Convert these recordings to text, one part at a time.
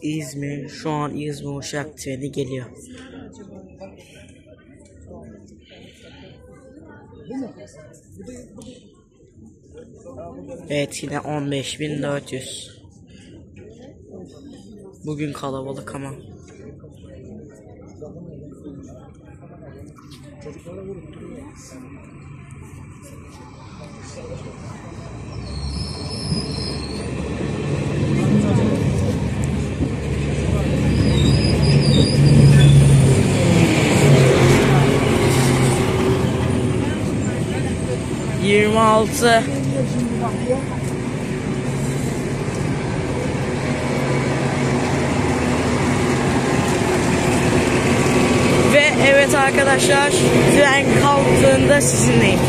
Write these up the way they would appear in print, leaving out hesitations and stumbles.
İzmir, şu an İzmir Uşak treni geliyor. Evet, yine 15.400. Bugün kalabalık ama. ...26. Ve evet arkadaşlar, tren kalktığında sizinleyim.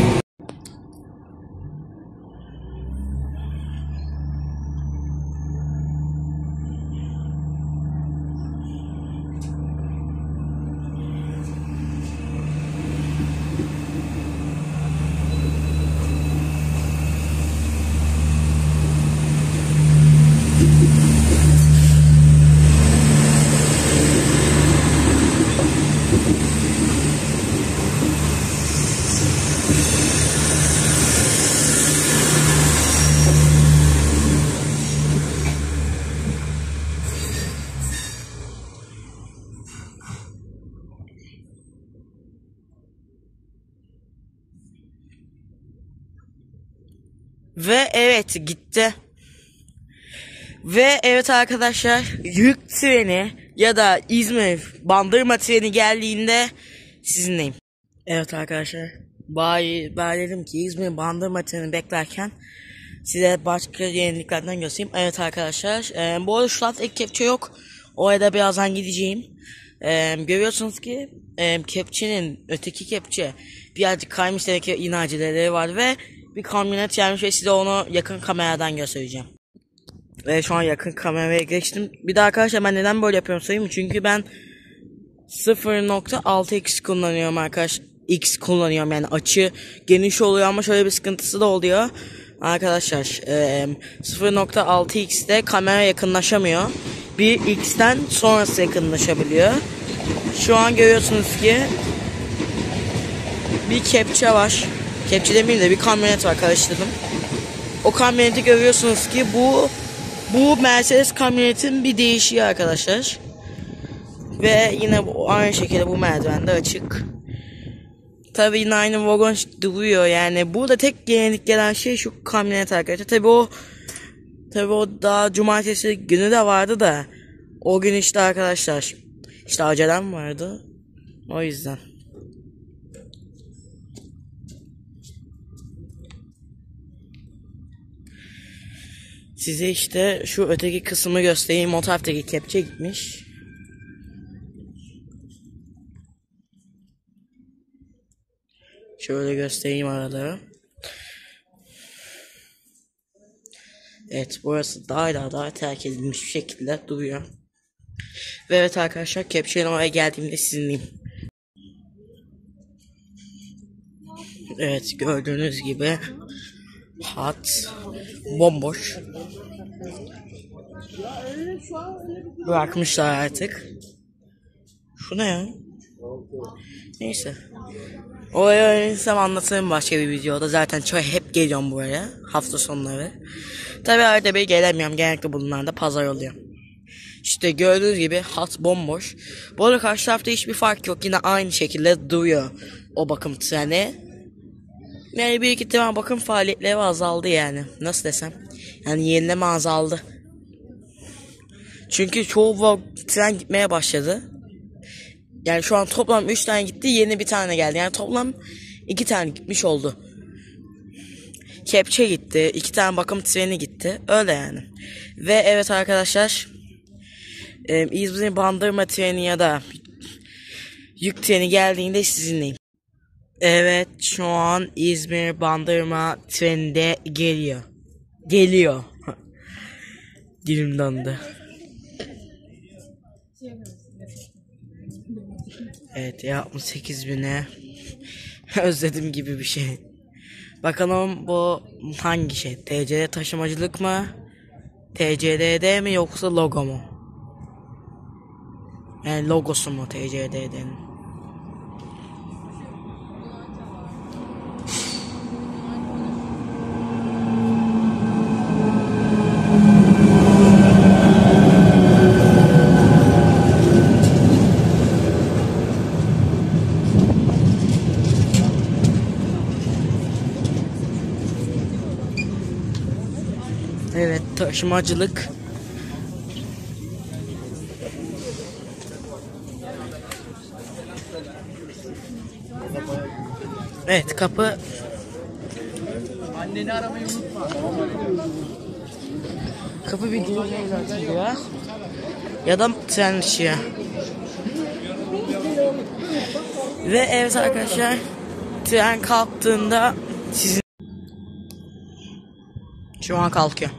Ve evet, gitti. Ve evet arkadaşlar, yük treni ya da İzmir Bandırma treni geldiğinde sizinleyim. Evet arkadaşlar, ben dedim ki İzmir Bandırma treni beklerken size başka yeniliklerden göstereyim. Evet arkadaşlar, bu arada şu an ek kepçe yok. Oraya da birazdan gideceğim. Görüyorsunuz ki kepçenin öteki kepçe birazcık kaymış, demek ki yine aceleleri var ve bir kamyonet gelmiş ve size onu yakın kameradan göstereceğim. Ve şu an yakın kameraya geçtim. Bir de arkadaşlar, ben neden böyle yapıyorum söyleyeyim mi? Çünkü ben 0.6x kullanıyorum arkadaş. X kullanıyorum, yani açı geniş oluyor ama şöyle bir sıkıntısı da oluyor. Arkadaşlar 0.6x'te kamera yakınlaşamıyor. 1x'ten sonrası yakınlaşabiliyor. Şu an görüyorsunuz ki bir kepçe var. Kepçe demeyeyim de bir kamyonet var, karıştırdım. O kamyoneti görüyorsunuz ki bu Mercedes kamyonetin bir değişiği arkadaşlar. Ve yine aynı şekilde bu merdiven de açık. Tabi yine aynı vagon duruyor, yani burada tek yenilik gelen şey şu kamyonet arkadaşlar. Tabi o daha cumartesi günü de vardı da o gün işte arkadaşlar, işte acelem vardı, o yüzden. Size işte şu öteki kısmı göstereyim. O taraftaki kepçe gitmiş. Şöyle göstereyim araları. Evet, burası daha terk edilmiş bir şekilde duruyor. Ve evet arkadaşlar, kepçenin oraya geldiğimde sizinleyim. Evet, gördüğünüz gibi hat bomboş. Bırakmışlar artık. Şu ne ya? Neyse. Oraya öğrenirsem anlatırım başka bir videoda. Zaten hep geliyorum buraya hafta sonları. Tabi arada bir gelemiyorum. Genellikle bunlarda pazar oluyor. İşte gördüğünüz gibi hat bomboş. Bu arada karşı tarafta hiçbir fark yok. Yine aynı şekilde duruyor o bakım treni. Yani bir iki tane bakım faaliyetleri azaldı yani. Nasıl desem? Yani yenileme azaldı. Çünkü çoğu tren gitmeye başladı. Yani şu an toplam 3 tane gitti, yeni bir tane geldi. Yani toplam 2 tane gitmiş oldu. Kepçe gitti, 2 tane bakım treni gitti. Öyle yani. Ve evet arkadaşlar, İzmir Bandırma treni ya da yük treni geldiğinde sizinleyim. Evet, şu an İzmir Bandırma treni de geliyor. Dilim dondu. Evet, 68.000'e özledim gibi bir şey. Bakalım bu hangi şey? TCD taşımacılık mı? TCDD mi yoksa logo mu? Yani logosu mu TCD'nin? Evet, taşımacılık. Evet, kapı. Anneni aramayı unutma. Kapı bir girişe açılıyor. Ya da tren ışığı. Ve evet arkadaşlar, tren kalktığında sizin... Şu an kalkıyor.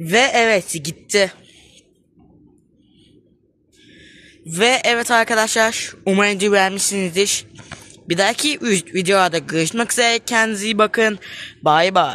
Ve evet, gitti. Ve evet arkadaşlar, umarım beğenmişsinizdir. Bir dahaki videoda görüşmek üzere. Kendinize iyi bakın. Bye bye.